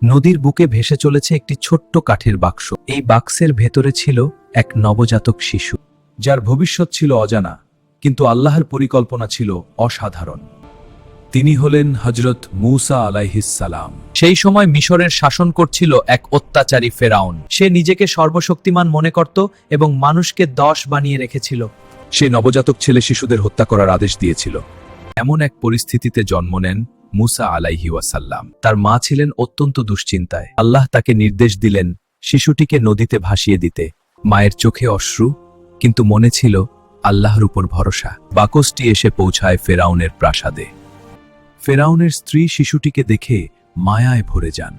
নদীর বুকে ভেসে চলেছে একটি ছোট্ট কাঠের বাক্স। এই বাক্সের ভেতরে ছিল এক নবজাতক শিশু, যার ভবিষ্যৎ ছিল অজানা, কিন্তু আল্লাহর পরিকল্পনা ছিল অসাধারণ। তিনি হলেন হযরত মূসা আলাইহিস সালাম। সেই সময় মিশরের শাসন করছিল এক অত্যাচারী ফেরাউন। সে নিজেকে সর্বশক্তিমান মনে করত এবং মানুষকে 10 বানিয়ে রেখেছিল। সে নবজাতক ছেলে শিশুদের হত্যা করার আদেশ দিয়েছিল। এমন এক পরিস্থিতিতে জন্ম নেন মূসা আলাইহি ওয়াসাল্লাম। তার মা ছিলেন অত্যন্ত দুশ্চিন্তায়। আল্লাহ তাকে নির্দেশ দিলেন শিশুটিকে নদীতে ভাসিয়ে দিতে। মায়ের চোখে অশ্রু, কিন্তু মনে ছিল আল্লাহর উপর ভরসা। বাকসটি এসে পৌঁছায় ফেরাউনের প্রাসাদে। ফেরাউনের স্ত্রী শিশুটিকে দেখে মায়ায় ভরে যান।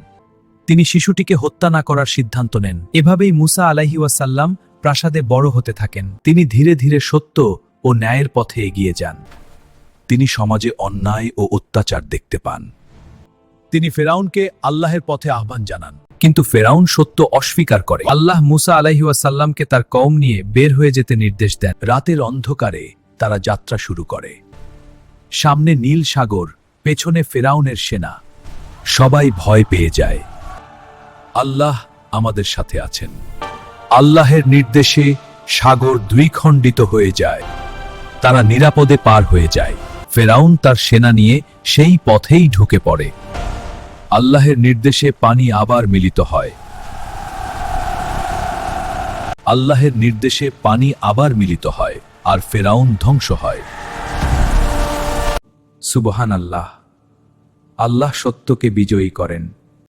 তিনি শিশুটিকে হত্যা না করার সিদ্ধান্ত নেন। এভাবেই মূসা আলাইহি ওয়াসাল্লাম প্রাসাদে বড় হতে থাকেন। তিনি ধীরে ধীরে সত্য ও ন্যায়ের পথে এগিয়ে যান। তিনি সমাজে অন্যায় ও অত্যাচার দেখতে পান। তিনি ফেরাউনকে আল্লাহের পথে আহ্বান জানান, কিন্তু ফেরাউন সত্য অস্বীকার করে। আল্লাহ মূসা আলাইহি ওয়াসাল্লামকে তার কওম নিয়ে বের হয়ে যেতে নির্দেশ দেন। রাতের অন্ধকারে তারা যাত্রা শুরু করে। সামনে নীল সাগর, পেছনে ফেরাউনের সেনা। সবাই ভয় পেয়ে যায়। আল্লাহ আমাদের সাথে আছেন। আল্লাহের নির্দেশে সাগর দ্বিখণ্ডিত হয়ে যায়। তারা নিরাপদে পার হয়ে যায়। ফেরাউন তার সেনা নিয়ে সেই পথেই ঢুকে পড়ে। আল্লাহের নির্দেশে পানি আবার মিলিত হয়। আল্লাহের নির্দেশে পানি আবার মিলিত হয়, আর ফেরাউন ধ্বংস হয়। সুবহান আল্লাহ। আল্লাহ সত্যকে বিজয়ী করেন।